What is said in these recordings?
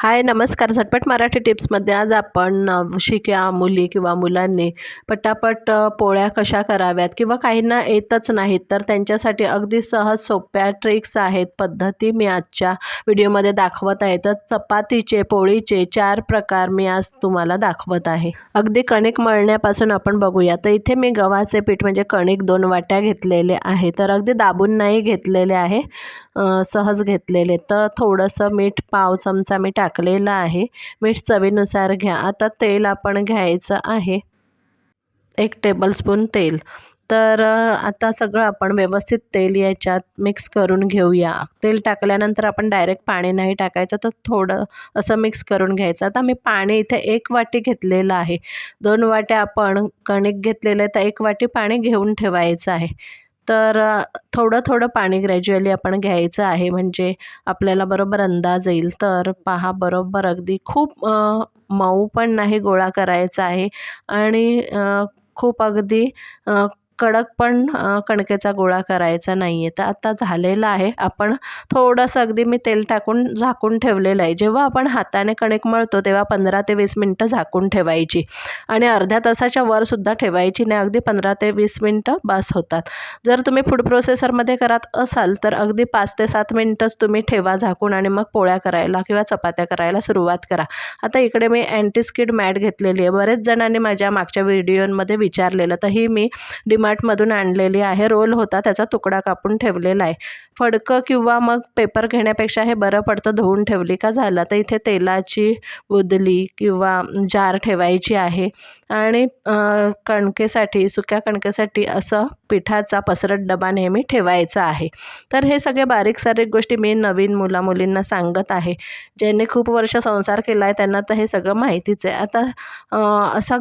हाय नमस्कार. झटपट मराठी टिप्समध्ये आज आपण शिक्या मुली किंवा मुलांनी पटापट पोळ्या कशा कराव्यात किंवा काहींना येतच नाहीत तर त्यांच्यासाठी अगदी सहज सोप्या ट्रिक्स आहेत, पद्धती मी आजच्या व्हिडिओमध्ये दाखवत आहे. तर चपातीचे पोळीचे 4 प्रकार मी आज तुम्हाला दाखवत आहे. अगदी कणिक मळण्यापासून आपण बघूया. तर इथे मी गव्हाचे पीठ म्हणजे कणिक 2 वाट्या घेतलेले आहे. तर अगदी दाबून नाही घेतलेले आहे, सहज घेतलेले. तर थोडंसं मीठ पाव चमचा मी टाकलेलं आहे. मीठ चवीनुसार घ्या. आता तेल आपण घ्यायचं आहे, 1 टेबलस्पून तेल. तर आता सगळं आपण व्यवस्थित तेल याच्यात मिक्स करून घेऊया. तेल टाकल्यानंतर आपण डायरेक्ट पाणी नाही टाकायचं, तर थोडं असं मिक्स करून घ्यायचं. आता मी पाणी इथे 1 वाटी घेतलेलं आहे. 2 वाट्या आपण कणिक घेतलेलं आहे, तर 1 वाटी पाणी घेऊन ठेवायचं आहे. तर थोडं थोडं पाणी ग्रॅज्युअली आपण घ्यायचं आहे, म्हणजे आपल्याला बरोबर अंदाज येईल. तर पहा, बरोबर अगदी खूप मऊ पण नाही गोळा करायचा आहे आणि खूप अगदी कडक पण कणकेचा गोळा करायचा नाही आहे. तर आता झालेला आहे. आपण थोडंसं अगदी मी तेल टाकून झाकून ठेवलेलं आहे. जेव्हा आपण हाताने कणिक मळतो तेव्हा 15 ते 20 मिनटं झाकून ठेवायची आणि अर्ध्या तासाच्या वरसुद्धा ठेवायची नाही. अगदी 15 ते 20 मिनटं बस होतात. जर तुम्ही फूड प्रोसेसरमध्ये करत असाल तर अगदी 5 ते 7 मिनटंच तुम्ही ठेवा झाकून आणि मग पोळ्या करायला किंवा चपात्या करायला सुरुवात करा. आता इकडे मी अँटी स्किड मॅट घेतलेली आहे. बरेच जणांनी माझ्या मागच्या व्हिडिओमध्ये विचारलेलं, तर ही मी डीमार्टमधून आणलेली आहे. रोल होता, त्याचा तुकडा कापून ठेवलेला आहे. फडकं किंवा मग पेपर घेण्यापेक्षा हे बरं पडतं, धुवून ठेवली का झालं. तर इथे तेलाची बुदली किंवा जार ठेवायची आहे आणि कणकेसाठी, सुक्या कणकेसाठी असं पिठाचा पसरट डबा नेहमी ठेवायचा आहे. तर हे सगळे बारीक सारीक गोष्टी मी नवीन मुलींना सांगत आहे. ज्यांनी खूप वर्ष संसार केला आहे त्यांना तर हे सगळं माहितीच आहे. आता असा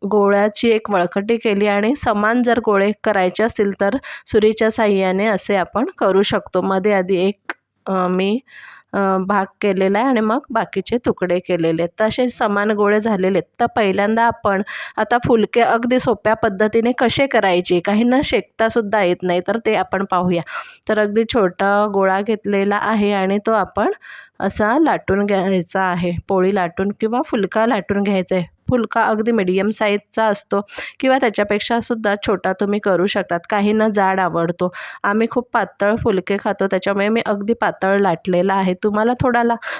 गोळ्याची एक वळकटी केली आणि समान जर गोळे करायचे असतील तर सुरीच्या साहाय्याने असे आपण करू शकतो. मध्ये आधी एक मी भाग केलेला आहे आणि मग बाकीचे तुकडे केलेले आहेत. तसे समान गोळे झालेले आहेत. तर पहिल्यांदा आपण आता फुलके अगदी सोप्या पद्धतीने कसे करायचे, काहींना शेकतासुद्धा येत नाही, तर ते आपण पाहूया. तर अगदी छोटा गोळा घेतलेला आहे आणि तो आपण असा लाटून घ्यायचा आहे. पोळी लाटून किंवा फुलका लाटून घ्यायचा आहे. फुलका अगदी मीडियम साईजचा असतो किंवा त्याच्यापेक्षा सुद्धा छोटा तुम्ही करू शकतात. काहींना जाड आवडतो. आम्ही खूप पातळ फुलके खातो, त्याच्यामुळे मी अगदी पातळ लाटलेला आहे. तुम्हाला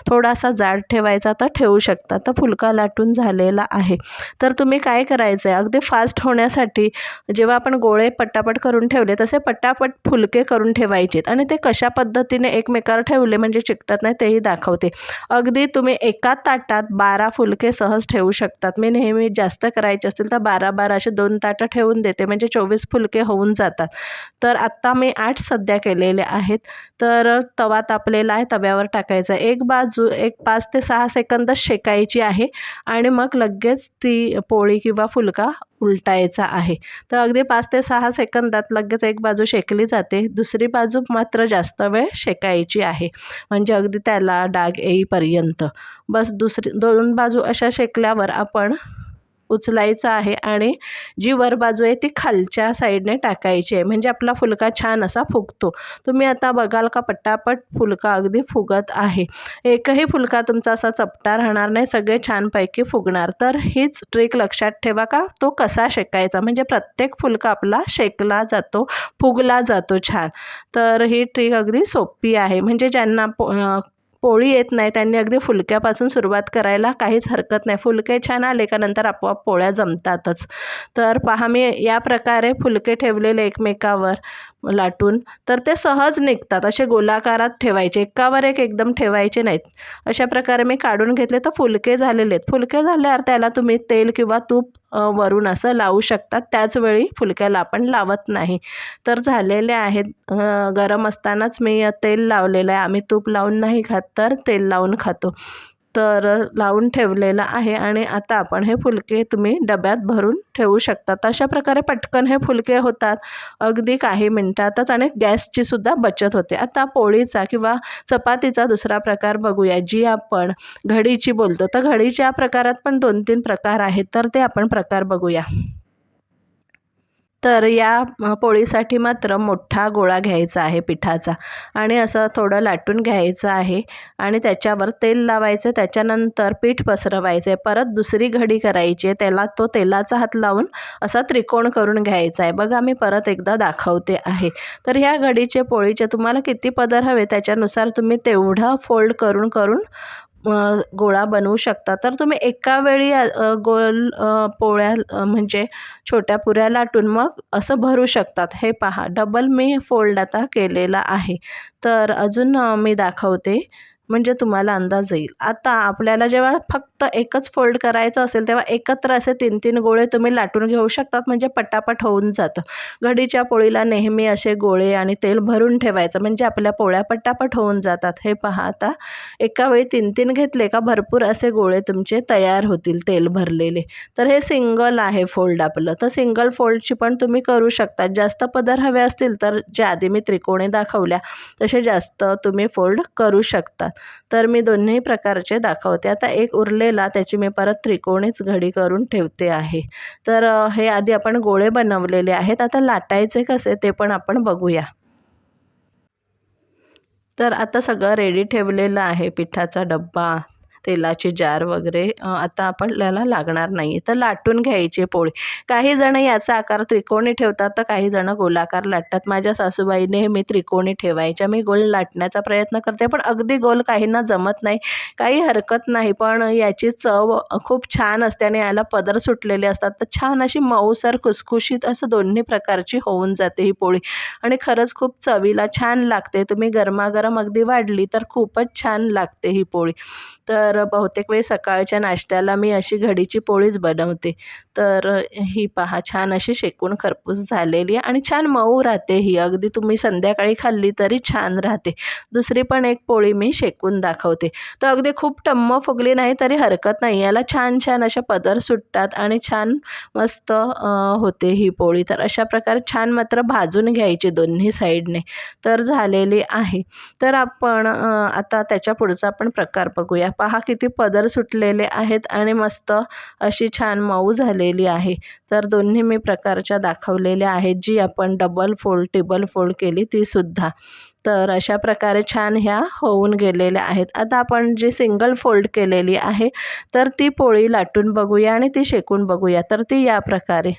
थोडासा जाड ठेवायचा तर ठेवू शकता. तर फुलका लाटून झालेला आहे. तर तुम्ही काय करायचं आहे, अगदी फास्ट होण्यासाठी जेव्हा आपण गोळे पटापट करून ठेवले तसे पटापट फुलके करून ठेवायचेत आणि ते कशा पद्धतीने एकमेकावर ठेवले म्हणजे चिकटत नाही तेही दाखवते. अगदी तुम्ही एका ताटात 12 फुलके सहज ठेवू शकतात. मी नेहमी जास्त करायचे असतील तर 12-12 असे 2 ताटं ठेवून देते, म्हणजे 24 फुलके होऊन जातात. तर आत्ता मी 8 सध्या केलेले आहेत. तर तवा तापलेला आहे, तव्यावर टाकायचा. एक बाजू 5 ते 6 सेकंदच शेकायची आहे आणि मग लगेच ती पोळी किंवा फुलका उलटायचा आहे. तर अगदी 5 ते 6 सेकंदात लगेच एक बाजू शेकली जाते. दुसरी बाजू मात्र जास्त वेळ शेकायची आहे, म्हणजे अगदी त्याला डाग येईपर्यंत. बस 2 बाजू अशा शेकल्यावर आपण उचलायचं आहे आणि जी वर बाजू आहे ती खालच्या साईडने टाकायची आहे, म्हणजे आपला फुलका छान असा फुगतो. तुम्ही आता बघाल का पटापट फुलका अगदी फुगत आहे. एकही फुलका तुमचा असा चपटा राहणार नाही, सगळे छानपैकी फुगणार. तर हीच ट्रिक लक्षात ठेवा का तो कसा शेकायचा, म्हणजे प्रत्येक फुलका आपला शेकला जातो, फुगला जातो छान. तर ही ट्रिक अगदी सोपी आहे, म्हणजे ज्यांना पोळी येत नाही त्यांनी अगदी फुलक्यापासून सुरुवात करायला काहीच हरकत नाही. फुलके छान आले का नंतर आपोआप पोळ्या जमतातच. तर पहा, मी या प्रकारे फुलके ठेवलेले एकमेकावर लाटून, तर ते सहज निघतात. असे गोलाकारात ठेवायचे, एकावर एक एकदम ठेवायचे नाहीत. अशा प्रकारे मी काढून घेतले तर फुलके झालेले आहेत. फुलके झाल्यावर त्याला तुम्ही तेल किंवा तूप वरून असं लावू शकतात. त्याचवेळी फुलक्याला आपण लावत नाही. तर झालेले आहेत. गरम असतानाच मी तेल लावलेलं आहे. आम्ही तूप लावून नाही खात, तर तेल लावून खातो. तर लावून ठेवलेलं आहे आणि आता आपण हे फुलके तुम्ही डब्यात भरून ठेवू शकतात. अशा प्रकारे पटकन हे फुलके होतात अगदी काही मिनटातच आणि गॅसची सुद्धा बचत होते. आता पोळीचा किंवा चपातीचा दुसरा प्रकार बघूया, जी आपण घडीची बोलतो. तर घडीच्या प्रकारात पण 2-3 प्रकार आहेत, तर ते आपण प्रकार बघूया. तर या पोळीसाठी मात्र मोठा गोळा घ्यायचा आहे पिठाचा आणि असं थोडं लाटून घ्यायचं आहे आणि त्याच्यावर तेल लावायचं. त्याच्यानंतर पीठ पसरवायचं आहे. परत दुसरी घडी करायची आहे, त्याला तो तेलाचा हात लावून असा त्रिकोण करून घ्यायचा आहे. बघा मी परत एकदा दाखवते आहे. तर ह्या घडीचे पोळीचे तुम्हाला किती पदर हवे त्याच्यानुसार तुम्ही तेवढा फोल्ड करून करून गोळा बनवू शकता. तर तुम्ही एका वेळी गोल पोळ्या म्हणजे छोट्या पुऱ्या लाटून मग असं भरू शकतात. हे पहा डबल मी फोल्ड आता केलेला आहे. तर अजून मी दाखवते म्हणजे तुम्हाला अंदाज येईल. आता आपल्याला जेव्हा फक्त एकच फोल्ड करायचं असेल तेव्हा एकत्र असे 3-3 गोळे तुम्ही लाटून घेऊ शकतात म्हणजे पटापट होऊन जातं. घडीच्या पोळीला नेहमी असे गोळे आणि तेल भरून ठेवायचं म्हणजे आपल्या पोळ्या पटापट होऊन जातात. हे पहा आता एका वेळी 3-3 घेतले का भरपूर असे गोळे तुमचे तयार होतील तेल भरलेले. तर हे सिंगल आहे फोल्ड आपलं. तर सिंगल फोल्डची पण तुम्ही करू शकता. जास्त पदर हवे असतील तर जे आधी मी त्रिकोणी दाखवल्या तसे जास्त तुम्ही फोल्ड करू शकता. तर मी दोन्ही प्रकारचे दाखवते. आता एक उरलेला त्याची मी परत त्रिकोणीच घडी करून ठेवते आहे. तर हे आधी आपण गोळे बनवलेले आहेत. आता लाटायचे कसे ते पण आपण बघूया. तर आता सगळं रेडी ठेवलेलं आहे. पिठाचा डब्बा, तेलाची जार वगैरे आता आपल्याला लागणार नाही. तर लाटून घ्यायची पोळी. काही जण याचा आकार त्रिकोणी ठेवतात तर काही जण गोलाकार लाटतात. माझ्या सासूबाई नेहमी त्रिकोणी ठेवायच्या. मी गोल लाटण्याचा प्रयत्न करते पण अगदी गोल काहींना जमत नाही. काही हरकत नाही, पण याची चव खूप छान असते आणि याला पदर सुटलेले असतात. तर छान अशी मऊसर खुसखुशीत असं दोन्ही प्रकारची होऊन जाते ही पोळी आणि खरंच खूप चवीला छान लागते. तुम्ही गरमागरम अगदी वाढली तर खूपच छान लागते ही पोळी. तर बहुतेक वेळी सकाळच्या नाश्त्याला मी अशी घडीची पोळीच बनवते. तर ही पहा छान अशी शेकून खरपूस झालेली आहे आणि छान मऊ राहते ही. अगदी तुम्ही संध्याकाळी खाल्ली तरी छान राहते. दुसरी पण एक पोळी मी शेकून दाखवते. तर अगदी खूप टम्म फुगली नाही तरी हरकत नाही. याला छान छान अशा पदर सुटतात आणि छान मस्त होते ही पोळी. तर अशा प्रकारे छान मात्र भाजून घ्यायची दोन्ही साईडने. तर झालेली आहे. तर आपण आता त्याच्या पुढचा आपण प्रकार बघूया. पहा किती पदर सुटलेले आहेत आणि मस्त अशी छान मऊ झालेली आहे. तर दोन्ही मी प्रकारच्या दाखवलेल्या आहेत. जी आपण डबल फोल्ड टेबल फोल्ड केली ती सुद्धा. तर अशा प्रकारे छान ह्या होऊन गेलेल्या आहेत. आता आपण जी सिंगल फोल्ड केलेली आहे तर ती पोळी लाटून बघूया आणि ती शेकून बघूया. तर ती या प्रकारे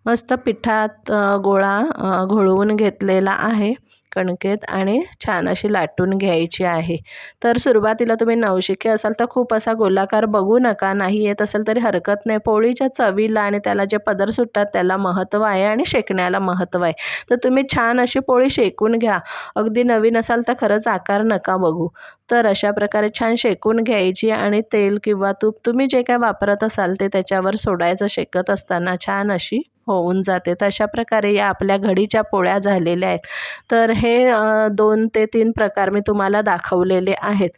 मस्त पिठात गोळा घोळवून घेतलेला आहे कणकेत आणि छान अशी लाटून घ्यायची आहे. तर सुरुवातीला तुम्ही नवशिके असाल तर खूप असा गोलाकार बघू नका. नाही येत असेल तरी हरकत नाही. पोळीच्या चवीला आणि त्याला जे पदर सुटतात त्याला महत्त्व आहे आणि शेकण्याला महत्त्व आहे. तर तुम्ही छान अशी पोळी शेकून घ्या. अगदी नवीन असाल तर खरंच आकार नका बघू. तर अशा प्रकारे छान शेकून घ्यायची आणि तेल किंवा तूप तुम्ही जे काय वापरत असाल ते त्याच्यावर सोडायचं. शेकत असताना छान अशी होऊन जाते. तर अशा प्रकारे या आपल्या घडीच्या पोळ्या झालेल्या आहेत. तर हे 2 ते 3 प्रकार मी तुम्हाला दाखवलेले आहेत.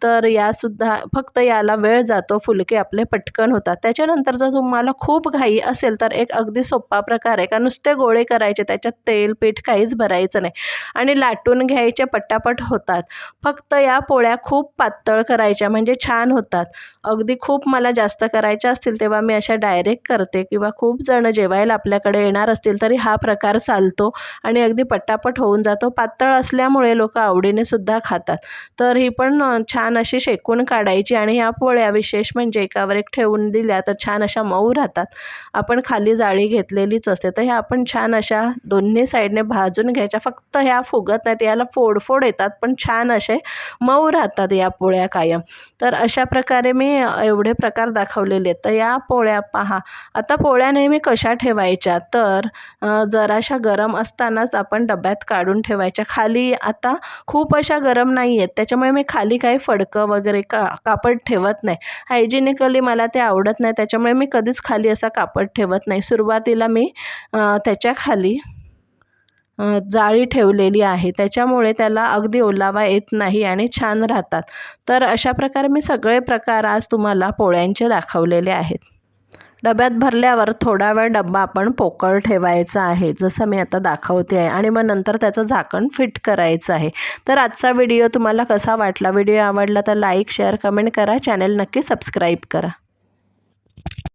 तर यासुद्धा फक्त याला वेळ जातो, फुलके आपले पटकन होतात. त्याच्यानंतर जर तुम्हाला खूप घाई असेल तर एक अगदी सोपा प्रकार आहे का नुसते गोळे करायचे, त्याच्यात तेल पीठ काहीच भरायचं नाही आणि लाटून घ्यायचे, पटापट होतात. फक्त या पोळ्या खूप पातळ करायच्या म्हणजे छान होतात. अगदी खूप मला जास्त करायच्या असतील तेव्हा मी अशा डायरेक्ट करते किंवा खूप जण जेवायला आपल्याकडे येणार असतील तरी हा प्रकार चालतो आणि अगदी पटापट होऊन जातो. पातळ असल्यामुळे लोक आवडीने सुद्धा खातात. तर ही पण छान अशी शेकून काढायची आणि ह्या पोळ्या विशेष म्हणजे एकावर एक ठेवून दिल्या तर छान अशा मऊ राहतात. आपण खाली जाळी घेतलेलीच असते. तर ह्या आपण छान अशा दोन्ही साईडने भाजून घ्यायच्या. फक्त ह्या फुगत नाहीत, याला फोड येतात पण छान असे मऊ राहतात या पोळ्या कायम. तर अशा प्रकारे मी एवढे प्रकार दाखवलेले आहेत. तर या पोळ्या पहा. आता पोळ्या नेहमी कशा ठेवायच्या तर जराशा गरम असतानाच आपण डब्यात काढून ठेवायच्या. खाली आता खूप अशा गरम नाही आहेत त्याच्यामुळे मी खाली काही फडकं वगैरे कापड ठेवत नाही. हायजिनिकली मला ते आवडत नाही त्याच्यामुळे मी कधीच खाली असा कापड ठेवत नाही. सुरुवातीला मी त्याच्या खाली जाळी ठेवलेली आहे त्याच्यामुळे त्याला अगदी ओलावा येत नाही आणि छान राहतात. तर अशा प्रकारे मी सगळे प्रकार आज तुम्हाला पोळ्यांचे दाखवलेले आहेत. डब्यात भरल्यावर थोडा वेळ डब्बा आपण पोकळ ठेवायचा आहे, जसं मी आता दाखवते आहे, आणि मग नंतर त्याचं झाकण फिट करायचं आहे. तर आजचा व्हिडिओ तुम्हाला कसा वाटला? व्हिडिओ आवडला तर लाईक, शेअर, कमेंट करा. चॅनल नक्की सबस्क्राईब करा.